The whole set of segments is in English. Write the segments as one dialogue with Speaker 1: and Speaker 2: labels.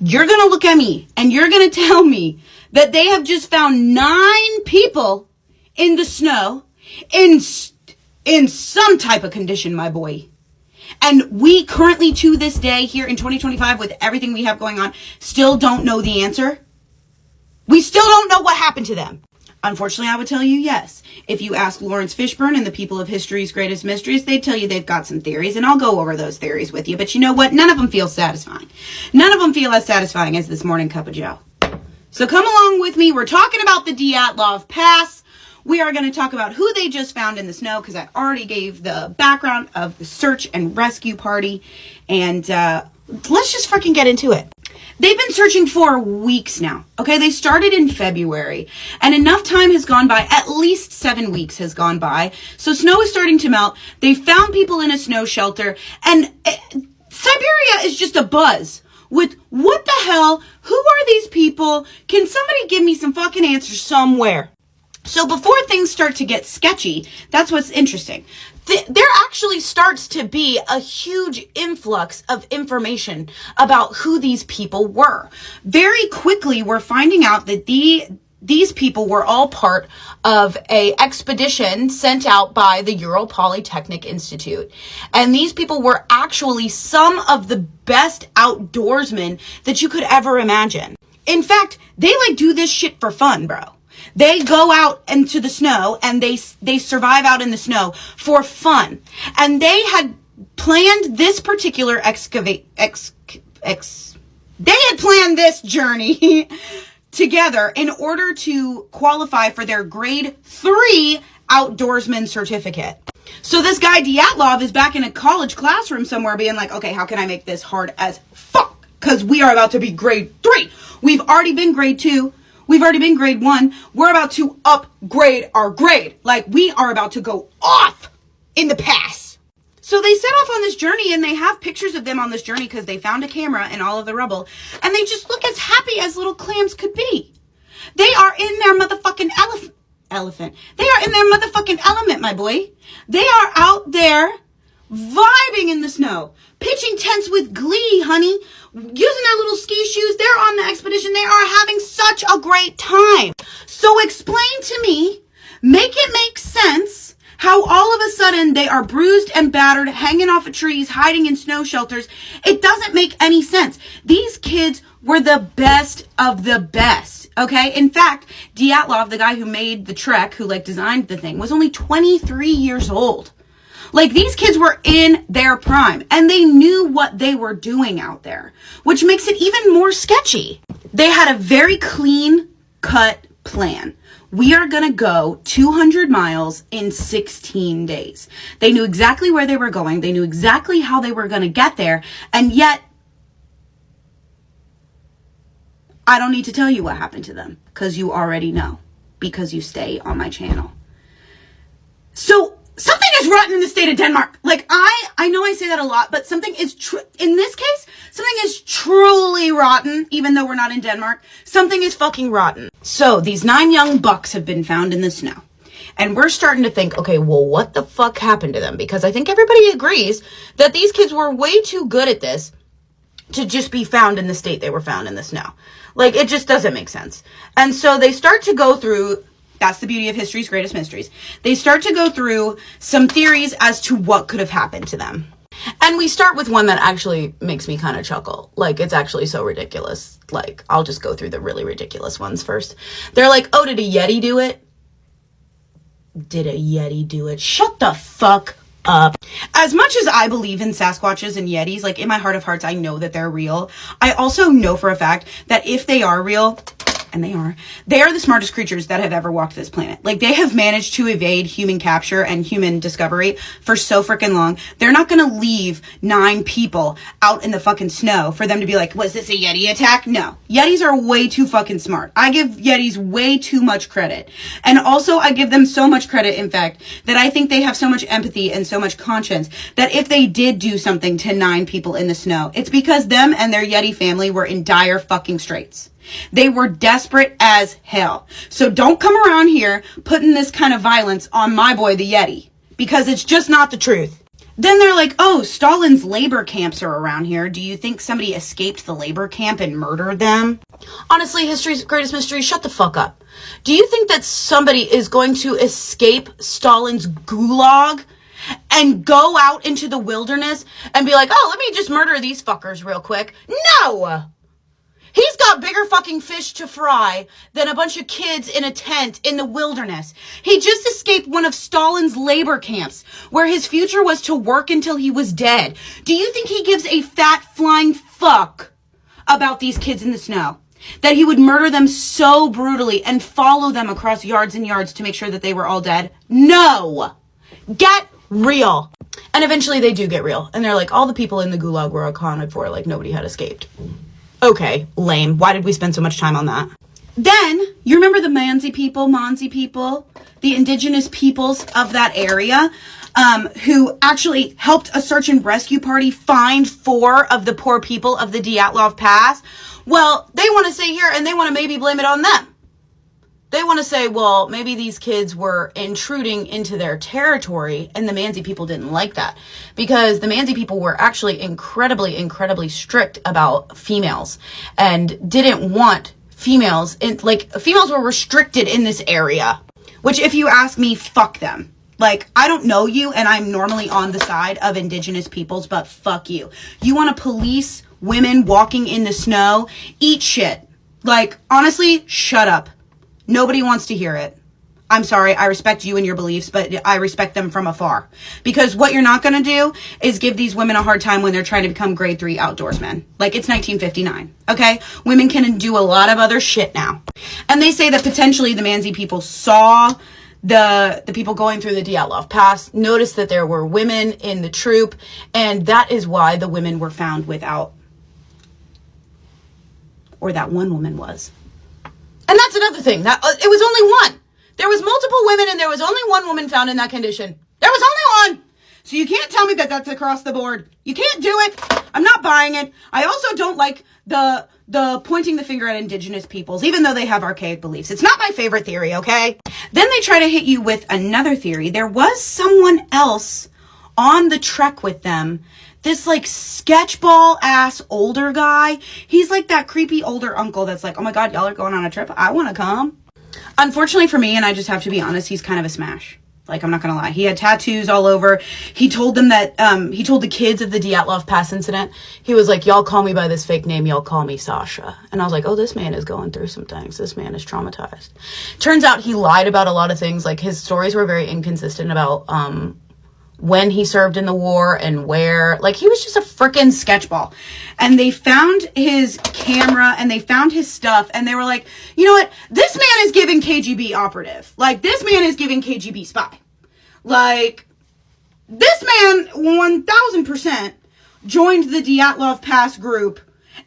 Speaker 1: You're going to look at me and you're going to tell me that they have just found 9 people in the snow in some type of condition, my boy. And we currently, to this day, here in 2025, with everything we have going on, still don't know the answer. We still don't know what happened to them. Unfortunately, I would tell you yes. If you ask Lawrence Fishburne and the people of history's greatest mysteries, they'd tell you they've got some theories, and I'll go over those theories with you. But you know what? None of them feel satisfying. None of them feel as satisfying as this morning cup of joe. So come along with me. We're talking about the Dyatlov Pass. We are going to talk about who they just found in the snow, because I already gave the background of the search and rescue party. And let's just freaking get into it. They've been searching for weeks now. Okay, they started in February, and enough time has gone by. At least 7 weeks has gone by. So snow is starting to melt. They found people in a snow shelter, and Siberia is just abuzz with what the hell? Who are these people? Can somebody give me some fucking answers somewhere? So before things start to get sketchy, that's what's interesting. There actually starts to be a huge influx of information about who these people were. Very quickly, we're finding out that these people were all part of a expedition sent out by the Ural Polytechnic Institute. And these people were actually some of the best outdoorsmen that you could ever imagine. In fact, they do this shit for fun, bro. They go out into the snow and they survive out in the snow for fun. And they had planned this particular they had planned this journey together in order to qualify for their grade 3 outdoorsman certificate. So this guy Dyatlov is back in a college classroom somewhere being like, okay, how can I make this hard as fuck? Because we are about to be grade 3. We've already been grade 2. We've already been grade 1. We're about to upgrade our grade. We are about to go off in the pass. So they set off on this journey, and they have pictures of them on this journey because they found a camera in all of the rubble, and they just look as happy as little clams could be. They are in their motherfucking elephant. They are in their motherfucking element, my boy. They are out there vibing in the snow, pitching tents with glee, honey, using their little ski shoes. They're on the expedition. They are having such a great time. So explain to me, make it make sense, how all of a sudden they are bruised and battered, hanging off of trees, hiding in snow shelters. It doesn't make any sense. These kids were the best of the best, okay? In fact, Dyatlov, the guy who made the trek, who designed the thing, was only 23 years old. These kids were in their prime, and they knew what they were doing out there, which makes it even more sketchy. They had a very clean-cut plan. We are going to go 200 miles in 16 days. They knew exactly where they were going. They knew exactly how they were going to get there, and yet, I don't need to tell you what happened to them, because you already know, because you stay on my channel. So, something is rotten in the state of Denmark. I know I say that a lot, but something is in this case, something is truly rotten, even though we're not in Denmark. Something is fucking rotten. So these 9 young bucks have been found in the snow. And we're starting to think, okay, well, what the fuck happened to them? Because I think everybody agrees that these kids were way too good at this to just be found in the state they were found in the snow. It just doesn't make sense. And so they start to go through. That's the beauty of history's greatest mysteries. They start to go through some theories as to what could have happened to them. And we start with one that actually makes me kind of chuckle. It's actually so ridiculous. I'll just go through the really ridiculous ones first. They're like, oh, did a Yeti do it? Did a Yeti do it? Shut the fuck up. As much as I believe in Sasquatches and Yetis, in my heart of hearts, I know that they're real. I also know for a fact that if they are real, and they are the smartest creatures that have ever walked this planet. They have managed to evade human capture and human discovery for so freaking long. They're not going to leave 9 people out in the fucking snow for them to be like, was this a Yeti attack? No. Yetis are way too fucking smart. I give Yetis way too much credit. And also, I give them so much credit, in fact, that I think they have so much empathy and so much conscience that if they did do something to 9 people in the snow, it's because them and their Yeti family were in dire fucking straits. They were desperate as hell. So don't come around here putting this kind of violence on my boy, the Yeti, because it's just not the truth. Then they're like, oh, Stalin's labor camps are around here. Do you think somebody escaped the labor camp and murdered them? Honestly, history's greatest mystery, shut the fuck up. Do you think that somebody is going to escape Stalin's gulag and go out into the wilderness and be like, oh, let me just murder these fuckers real quick? No! He's got bigger fucking fish to fry than a bunch of kids in a tent in the wilderness. He just escaped one of Stalin's labor camps where his future was to work until he was dead. Do you think he gives a fat flying fuck about these kids in the snow? That he would murder them so brutally and follow them across yards and yards to make sure that they were all dead? No! Get real. And eventually they do get real. And they're like, all the people in the gulag were accounted for, like nobody had escaped. Okay, lame. Why did we spend so much time on that? Then, you remember the Mansi people, the indigenous peoples of that area, who actually helped a search and rescue party find 4 of the poor people of the Dyatlov Pass? Well, they want to stay here and they want to maybe blame it on them. They want to say, well, maybe these kids were intruding into their territory, and the Mansi people didn't like that because the Mansi people were actually incredibly, incredibly strict about females and didn't want females females were restricted in this area, which if you ask me, fuck them. Like, I don't know you and I'm normally on the side of indigenous peoples, but fuck you. You want to police women walking in the snow? Eat shit. Like, honestly, shut up. Nobody wants to hear it. I'm sorry, I respect you and your beliefs, but I respect them from afar. Because what you're not going to do is give these women a hard time when they're trying to become grade 3 outdoorsmen. Like, it's 1959, okay? Women can do a lot of other shit now. And they say that potentially the Mansi people saw the people going through the Dyatlov Pass, noticed that there were women in the troop, and that is why the women were found without, or that one woman was. And that's another thing. That it was only one. There was multiple women and there was only one woman found in that condition. There was only one. So you can't tell me that that's across the board. You can't do it. I'm not buying it. I also don't like the pointing the finger at indigenous peoples, even though they have archaic beliefs. It's not my favorite theory, okay? Then they try to hit you with another theory. There was someone else on the trek with them. This, like, sketchball-ass older guy. He's like that creepy older uncle that's like, oh my god, y'all are going on a trip? I want to come. Unfortunately for me, and I just have to be honest, he's kind of a smash. Like, I'm not going to lie. He had tattoos all over. He told them that, he told the kids of the Dyatlov Pass incident, he was like, y'all call me by this fake name, y'all call me Sasha. And I was like, oh, this man is going through some things. This man is traumatized. Turns out he lied about a lot of things. Like, his stories were very inconsistent about, when he served in the war and where. Like, he was just a freaking sketchball. And they found his camera and they found his stuff and they were like, you know what? This man is giving KGB operative. Like, this man is giving KGB spy. Like, this man 1000% joined the Dyatlov Pass group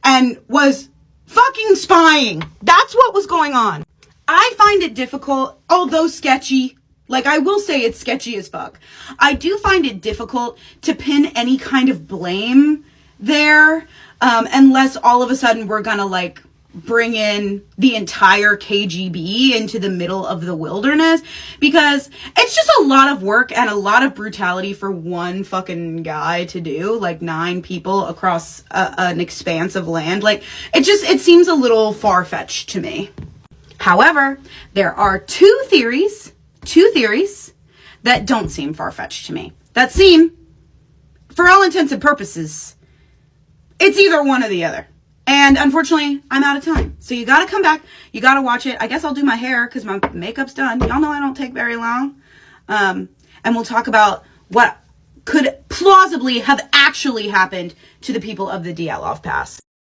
Speaker 1: and was fucking spying. That's what was going on. I find it difficult, although sketchy. Like, I will say it's sketchy as fuck. I do find it difficult to pin any kind of blame there, unless all of a sudden we're gonna, like, bring in the entire KGB into the middle of the wilderness, because it's just a lot of work and a lot of brutality for one fucking guy to do, like 9 people across an expanse of land. Like, it seems a little far-fetched to me. However, there are two theories that don't seem far-fetched to me. That seem, for all intents and purposes, it's either one or the other. And unfortunately, I'm out of time. So you gotta come back. You gotta watch it. I guess I'll do my hair because my makeup's done. Y'all know I don't take very long. And we'll talk about what could plausibly have actually happened to the people of the Dyatlov Pass.